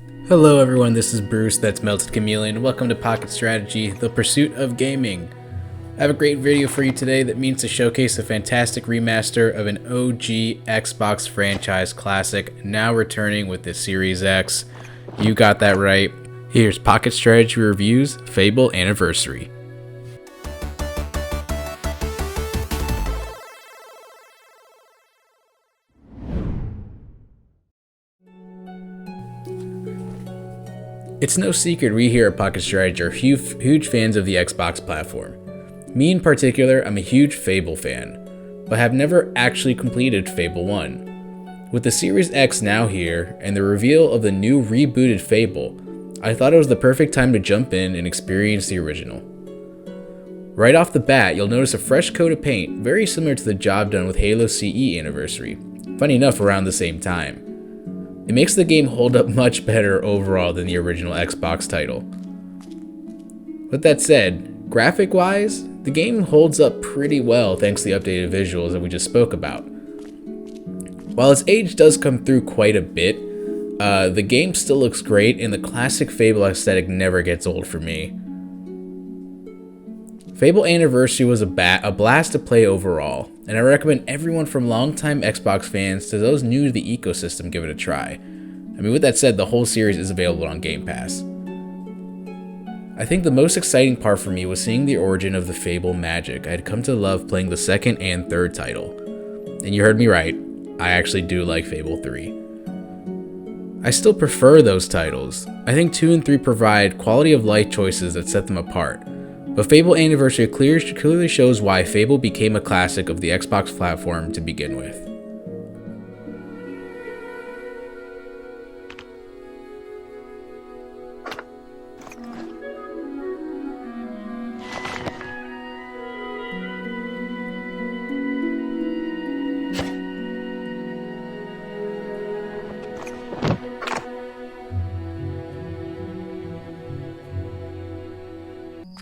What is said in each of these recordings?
Hello everyone, this is Bruce, that's Melted Chameleon. Welcome to PocketStrategy, the pursuit of gaming. I have a great video for you today that means to showcase a fantastic remaster of an OG Xbox franchise classic, now returning with the Series X. You got that right. Here's PocketStrategy Reviews Fable Anniversary. It's no secret we here at PocketStrategy are huge fans of the Xbox platform. Me in particular, I'm a huge Fable fan, but have never actually completed Fable 1. With the Series X now here, and the reveal of the new rebooted Fable, I thought it was the perfect time to jump in and experience the original. Right off the bat, you'll notice a fresh coat of paint, very similar to the job done with Halo CE Anniversary, funny enough around the same time. It makes the game hold up much better overall than the original Xbox title. With that said, graphic-wise, the game holds up pretty well thanks to the updated visuals that we just spoke about. While its age does come through quite a bit, the game still looks great and the classic Fable aesthetic never gets old for me. Fable Anniversary was a blast to play overall, and I recommend everyone from longtime Xbox fans to those new to the ecosystem give it a try. I mean, with that said, the whole series is available on Game Pass. I think the most exciting part for me was seeing the origin of the Fable magic I had come to love playing the second and third title. And you heard me right, I actually do like Fable 3. I still prefer those titles. I think 2 and 3 provide quality of life choices that set them apart. But Fable Anniversary clearly shows why Fable became a classic of the Xbox platform to begin with.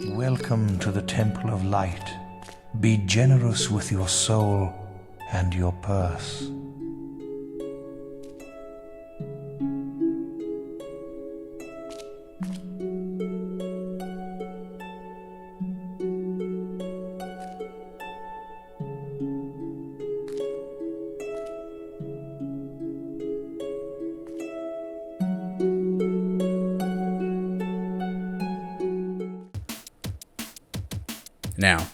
Welcome to the Temple of Light. Be generous with your soul and your purse. Now,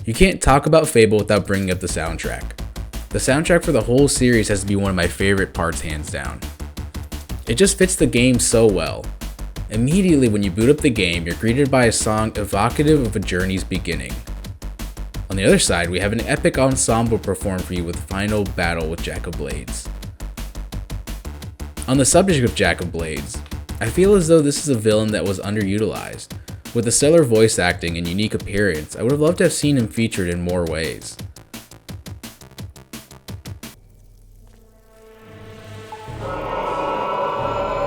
you can't talk about Fable without bringing up the soundtrack. The soundtrack for the whole series has to be one of my favorite parts hands down. It just fits the game so well. Immediately when you boot up the game, you're greeted by a song evocative of a journey's beginning. On the other side, we have an epic ensemble performed for you with the final battle with Jack of Blades. On the subject of Jack of Blades, I feel as though this is a villain that was underutilized. With a stellar voice acting and unique appearance, I would have loved to have seen him featured in more ways.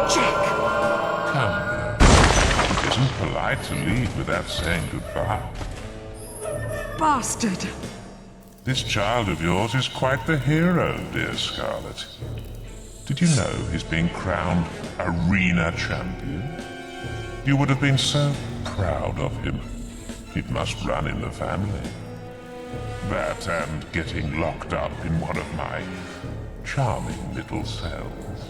Jack! Come. It isn't polite to leave without saying goodbye. Bastard! This child of yours is quite the hero, dear Scarlet. Did you know he's being crowned arena champion? You would have been so proud of him. It must run in the family. That and getting locked up in one of my charming little cells.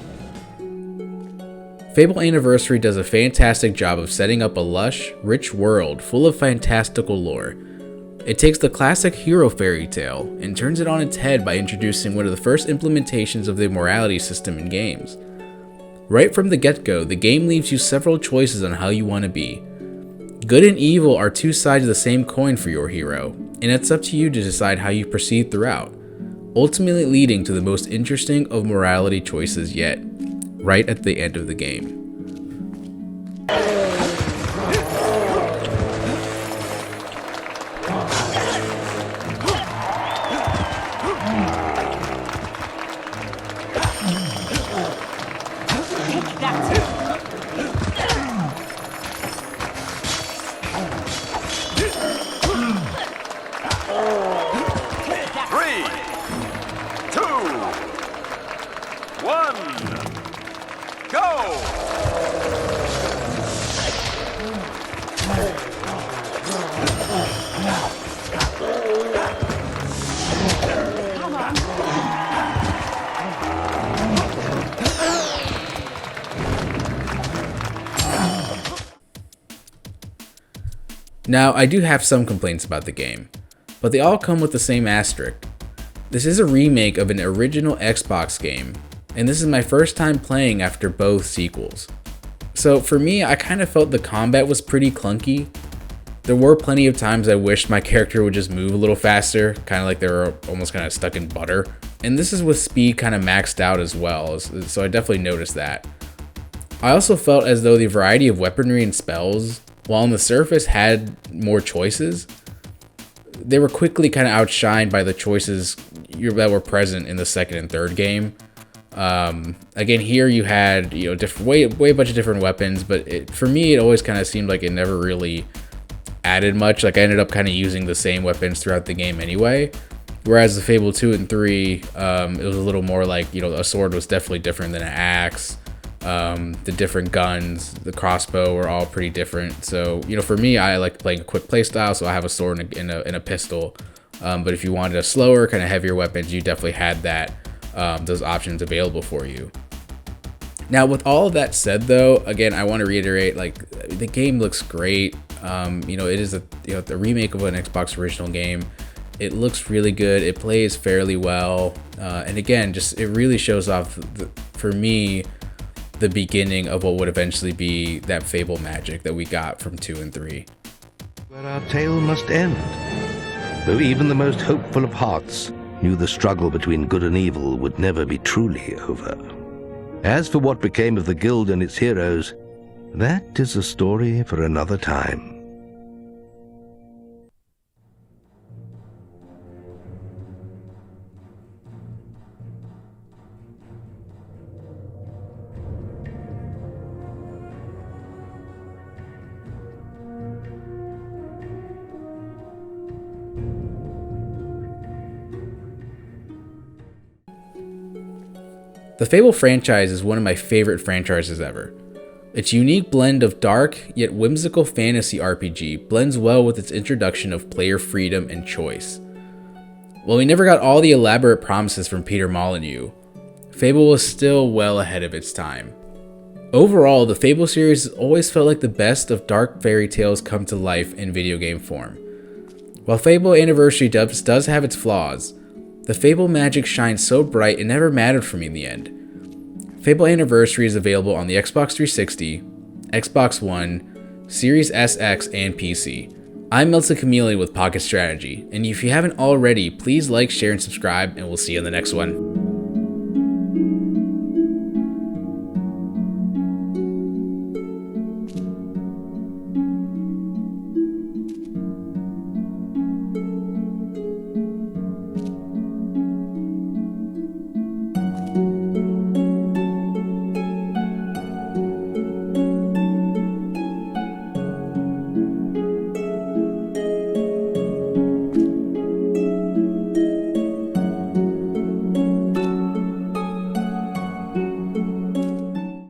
Fable Anniversary does a fantastic job of setting up a lush, rich world full of fantastical lore. It takes the classic hero fairy tale and turns it on its head by introducing one of the first implementations of the morality system in games. Right from the get-go, the game leaves you several choices on how you want to be. Good and evil are two sides of the same coin for your hero, and it's up to you to decide how you proceed throughout, ultimately leading to the most interesting of morality choices yet, right at the end of the game. Go! Now, I do have some complaints about the game, but they all come with the same asterisk. This is a remake of an original Xbox game, and this is my first time playing after both sequels. So for me, I kind of felt the combat was pretty clunky. There were plenty of times I wished my character would just move a little faster, kind of like they were almost kind of stuck in butter. And this is with speed kind of maxed out as well, so I definitely noticed that. I also felt as though the variety of weaponry and spells, while on the surface had more choices, they were quickly kind of outshined by the choices that were present in the second and third game. Again, here you had, different, way a bunch of different weapons, but for me, it always kind of seemed like it never really added much. Like I ended up kind of using the same weapons throughout the game anyway. Whereas the Fable 2 and 3, it was a little more like, a sword was definitely different than an axe. The different guns, the crossbow were all pretty different. So, for me, I like playing a quick playstyle, so I have a sword and a pistol. But if you wanted a slower, kind of heavier weapons, you definitely had those options available for you. Now, with all of that said, though, again, I want to reiterate, like, the game looks great. It is the remake of an Xbox original game. It looks really good. It plays fairly well. And again, it really shows off, for me, the beginning of what would eventually be that Fable magic that we got from 2 and 3. Where our tale must end. Though even the most hopeful of hearts knew the struggle between good and evil would never be truly over. As for what became of the guild and its heroes, that is a story for another time. The Fable franchise is one of my favorite franchises ever. Its unique blend of dark yet whimsical fantasy RPG blends well with its introduction of player freedom and choice. While we never got all the elaborate promises from Peter Molyneux, Fable was still well ahead of its time. Overall, the Fable series has always felt like the best of dark fairy tales come to life in video game form. While Fable Anniversary does have its flaws, the Fable magic shines so bright it never mattered for me in the end. Fable Anniversary is available on the Xbox 360, Xbox One, Series SX, and PC. I'm Melted Chameleon with PocketStrategy, and if you haven't already, please like, share, and subscribe, and we'll see you in the next one.